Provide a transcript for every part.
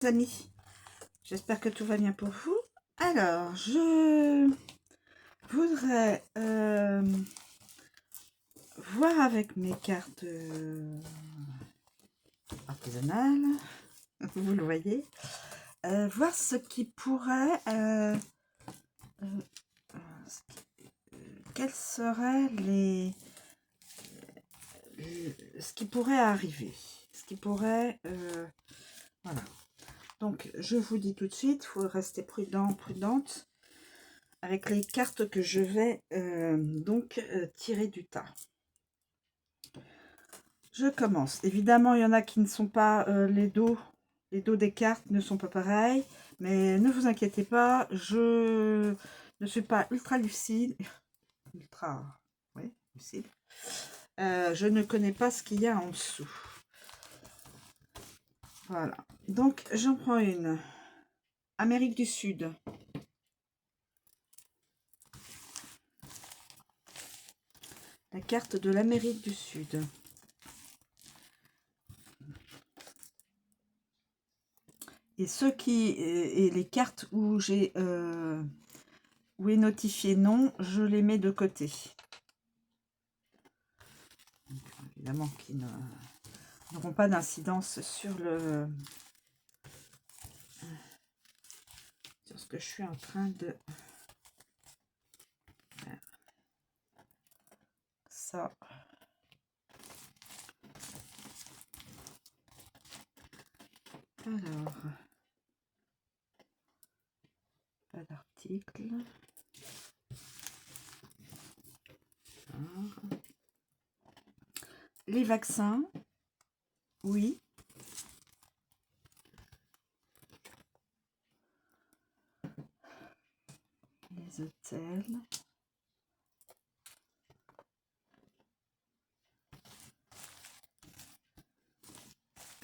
Amis, j'espère que tout va bien pour vous. Alors, je voudrais voir avec mes cartes artisanales, vous le voyez, voir ce qui pourrait, quels seraient ce qui pourrait arriver, ce qui pourrait, voilà. Donc, je vous dis tout de suite, il faut rester prudent, prudente avec les cartes que je vais tirer du tas. Je commence. Évidemment, il y en a qui ne sont pas les dos des cartes ne sont pas pareils, mais ne vous inquiétez pas, je ne suis pas ultra lucide, lucide. Je ne connais pas ce qu'il y a en dessous. Voilà. Donc, j'en prends une. Amérique du Sud. La carte de l'Amérique du Sud. Et et les cartes où j'ai où est notifié non, je les mets de côté. Donc, évidemment, qui n'auront pas d'incidence sur ce que je suis en train de faire. Ça. Alors, pas d'article. Les vaccins, oui. Les hôtels.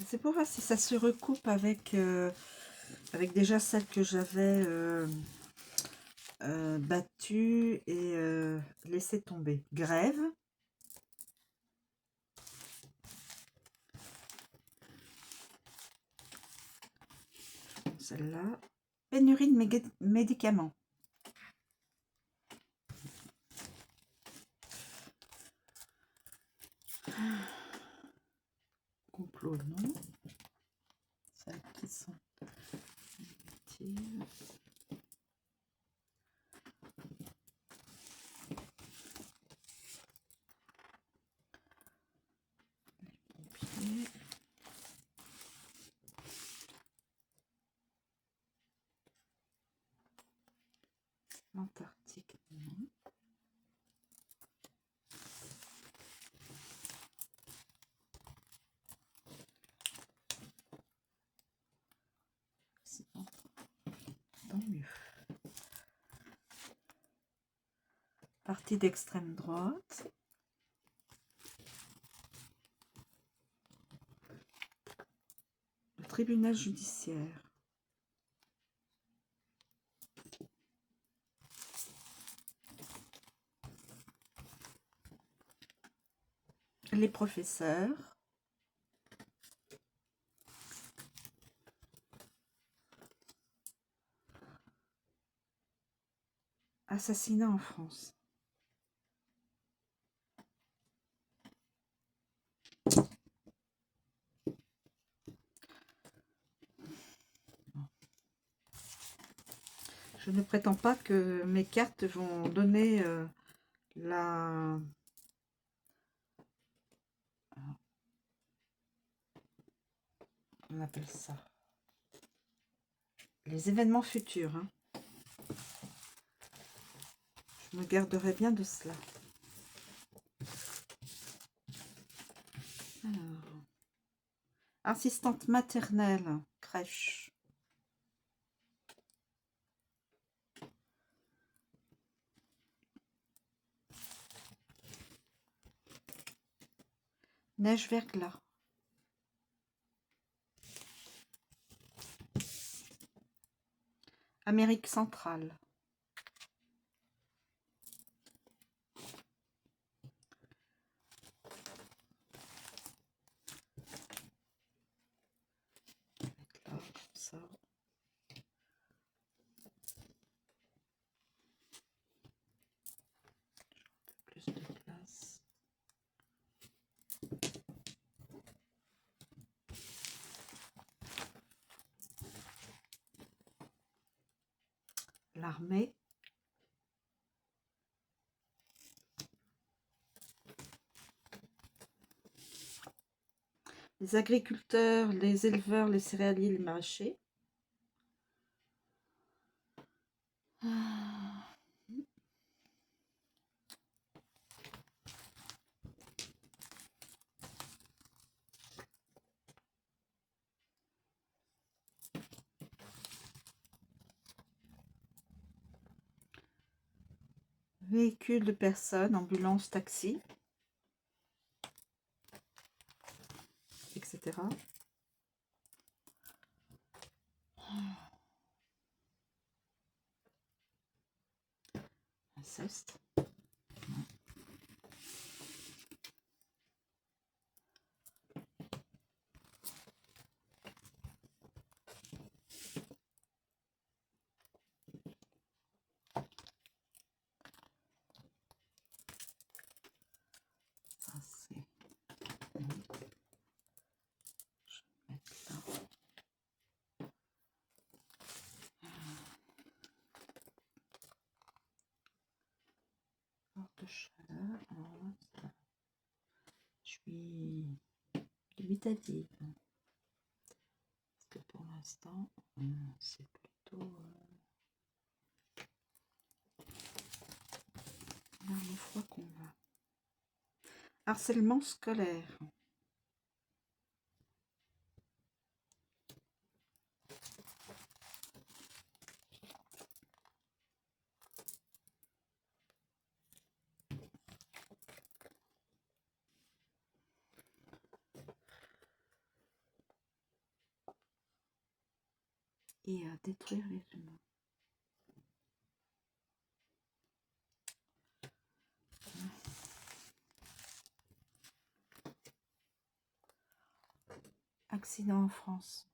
C'est pour voir si ça se recoupe avec, avec déjà celle que j'avais battue et laissé tomber. Grève. Celle-là. Pénurie de médicaments. Complot, non. Celles qui sont négatives. Les pompiers. L'Antarctique, non. Tant mieux. Parti d'extrême droite. Le tribunal judiciaire. Les professeurs. Assassinat en France. Je ne prétends pas que mes cartes vont donner on appelle ça les événements futurs. Hein. Je me garderai bien de cela. Alors, assistante maternelle, crèche. Neige verglas. Amérique centrale. Là, comme ça. Plus de place. L'armée. Les agriculteurs, les éleveurs, les céréaliers, les maraîchers. Véhicules de personnes, ambulance, taxi, etc. Inceste. Ça c'est... Je vais mettre là. Forte chaleur. Alors là, ça... Je suis dubitative. Parce que pour l'instant, c'est plutôt... vers le froid qu'on va. Harcèlement scolaire. Et à détruire les humains. Accident en France.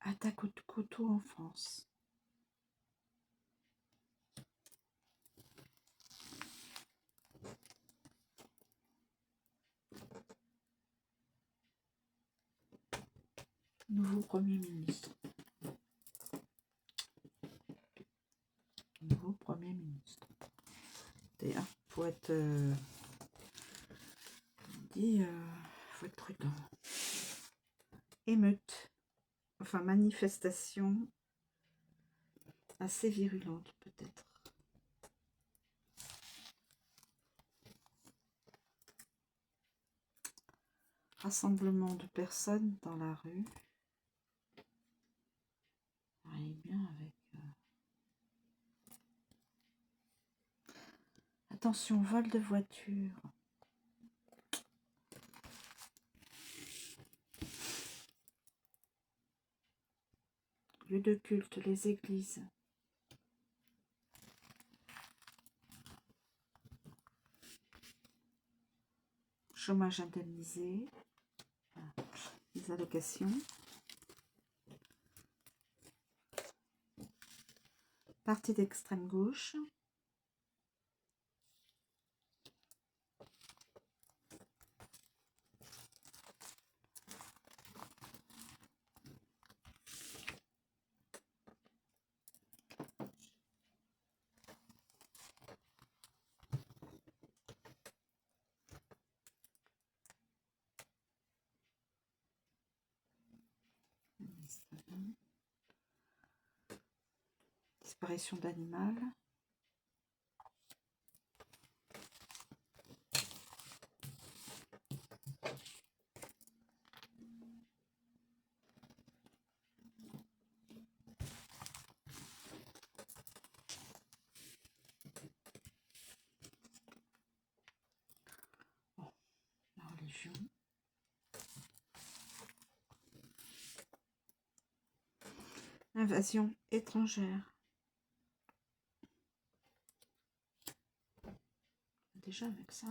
Attaque au couteau en France. Nouveau Premier ministre. Nouveau Premier ministre. D'ailleurs, faut être... faut être prudent. Émeute. Enfin, manifestation assez virulente peut-être. Rassemblement de personnes dans la rue. Ça arrive bien avec... Attention, vol de voiture. Lieu de culte, les églises. Chômage indemnisé. Les allocations. Parti d'extrême gauche. Disparition d'animal. Invasion. Invasion étrangère. Déjà avec ça.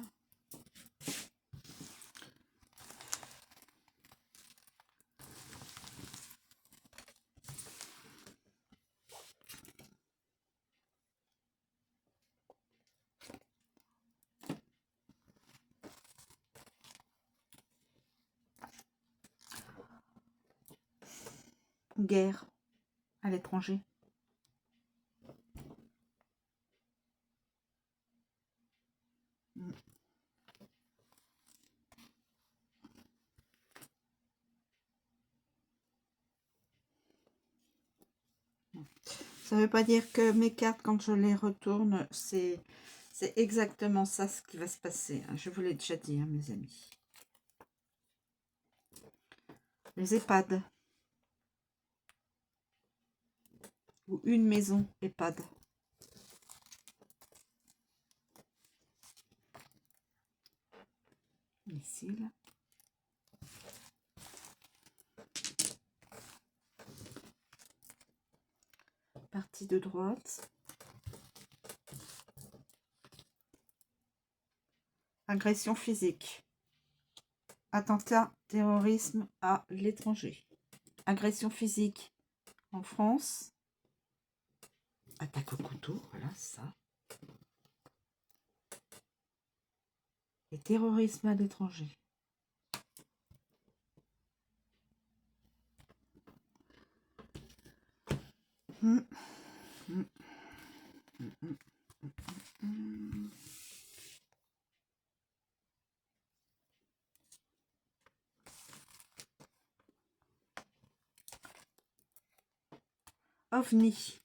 Guerre à l'étranger. Ça ne veut pas dire que mes cartes, quand je les retourne, c'est exactement ça ce qui va se passer. Je vous l'ai déjà dit, hein, mes amis. Les EHPAD. Ou une maison EHPAD. Ici, là. Partie de droite. Agression physique. Attentat, terrorisme à l'étranger. Agression physique en France. Attaque au couteau, voilà ça. Et terrorisme à l'étranger. OVNI.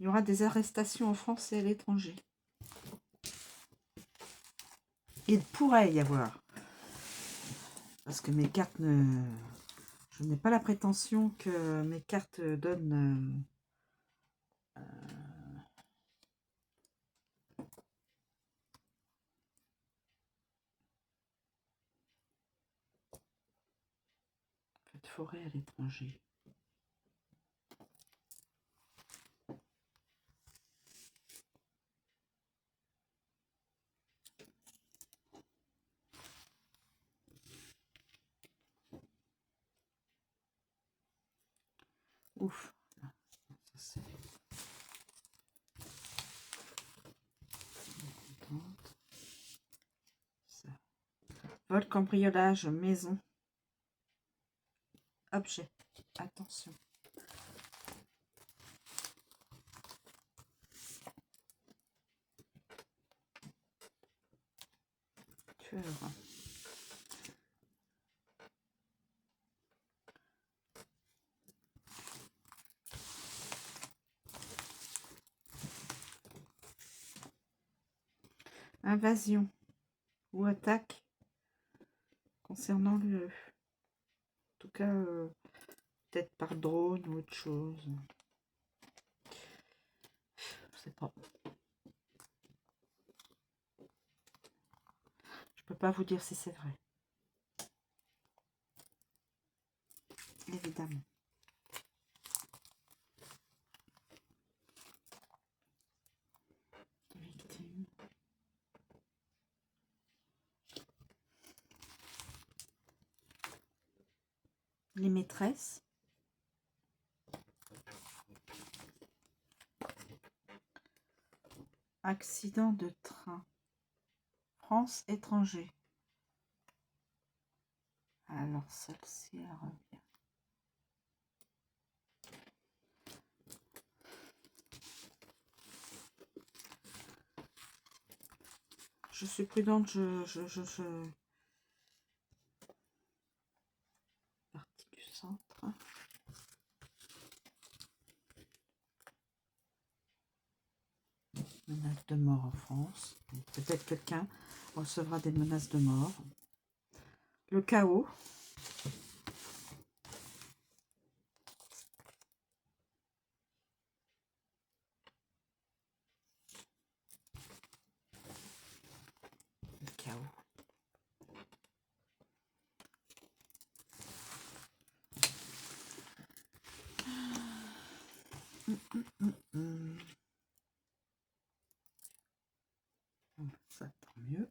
Il y aura des arrestations en France et à l'étranger. Il pourrait y avoir. Parce que mes cartes ne... Je n'ai pas la prétention que mes cartes donnent... feu de forêt à l'étranger. Ouf. Ça, ça. Vol, cambriolage, maison. Objet. Attention. Tueur. Invasion ou attaque concernant le... En tout cas, peut-être par drone ou autre chose. Je sais pas. Je peux pas vous dire si c'est vrai. Évidemment. Victime. Les maîtresses. Accident de train. France, étranger. Alors, celle-ci, elle revient. Je suis prudente, Partie du centre. Menace de mort en France. Peut-être quelqu'un recevra des menaces de mort. Le chaos. Ça, tant mieux.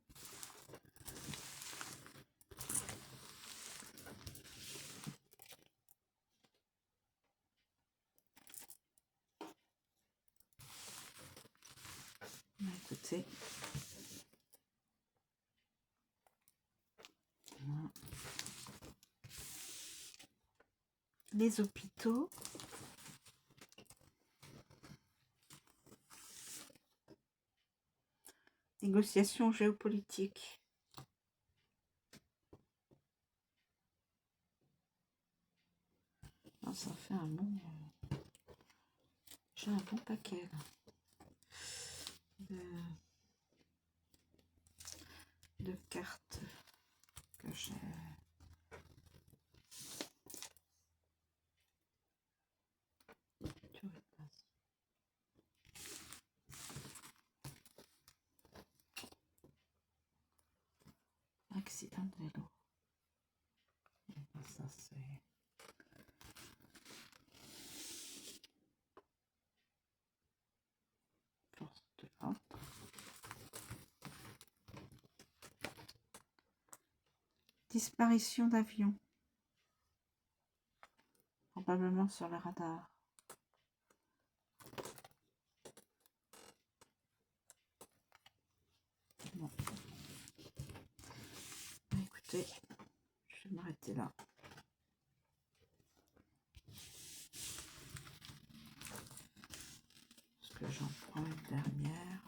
Écoutez. Voilà. Les hôpitaux. Négociations géopolitiques. Non, ça fait un bon... J'ai un bon paquet là. De cartes que j'ai. Accident de vélo. Ça c'est... Force de l'ordre. Disparition d'avion. Probablement sur le radar. Bon. Écoutez, je vais m'arrêter là. Parce que j'en prends une dernière.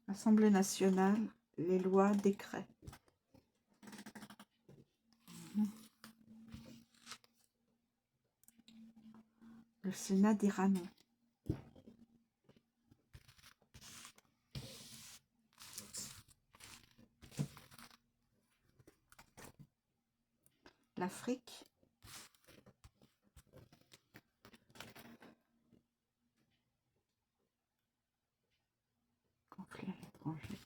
Assemblée nationale, les lois, décrets. Le Sénat dira non. L'Afrique. Conflit à l'étranger.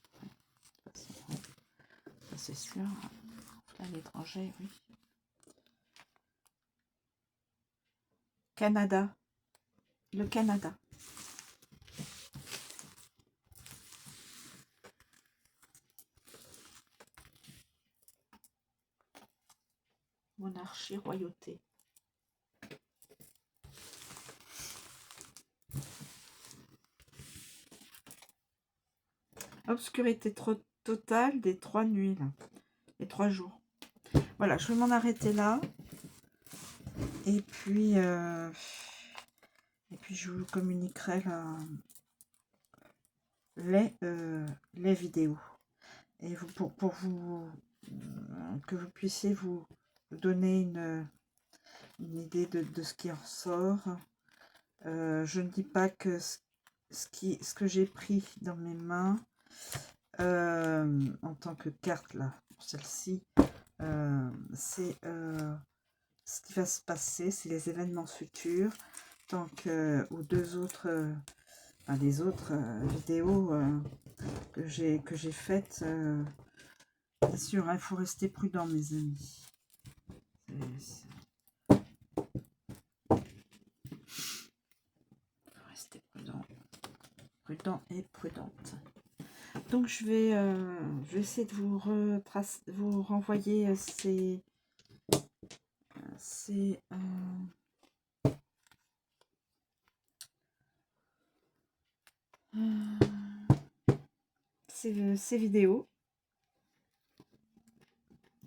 Ça c'est sûr. Conflit à l'étranger, oui. Canada. Le Canada. Monarchie, royauté. Obscurité totale des 3 nuits, là. Les 3 jours. Voilà, je vais m'en arrêter là. Et puis je vous communiquerai les vidéos. Et vous, pour vous, que vous puissiez vous donner une idée de ce qui en sort. Je ne dis pas que ce que j'ai pris dans mes mains en tant que carte là, pour celle-ci, c'est ce qui va se passer, c'est les événements futurs, tant que aux deux autres, les autres vidéos que j'ai faites, bien sûr, il faut rester prudent, mes amis. Rester prudent et prudente. Donc je vais essayer de vous renvoyer ces vidéos.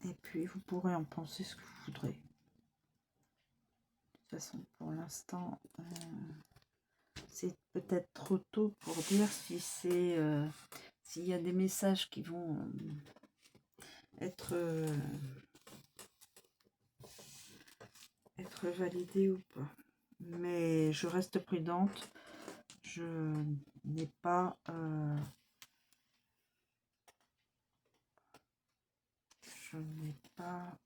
Et puis vous pourrez en penser ce que vous voudrez. De toute façon, pour l'instant, c'est peut-être trop tôt pour dire si c'est s'il y a des messages qui vont être validés ou pas. Mais je reste prudente. Je n'ai pas je n'ai pas,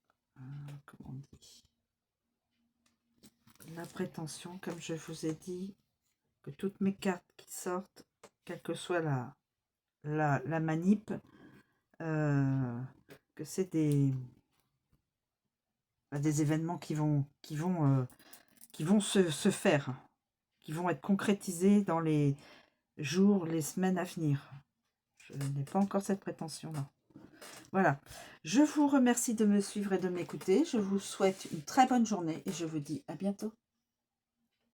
comment on dit, la prétention, comme je vous ai dit, que toutes mes cartes qui sortent, quelle que soit la manip, que c'est des événements qui vont se faire, qui vont être concrétisés dans les jours, les semaines à venir. Je n'ai pas encore cette prétention-là. Voilà. Je vous remercie de me suivre et de m'écouter. Je vous souhaite une très bonne journée et je vous dis à bientôt.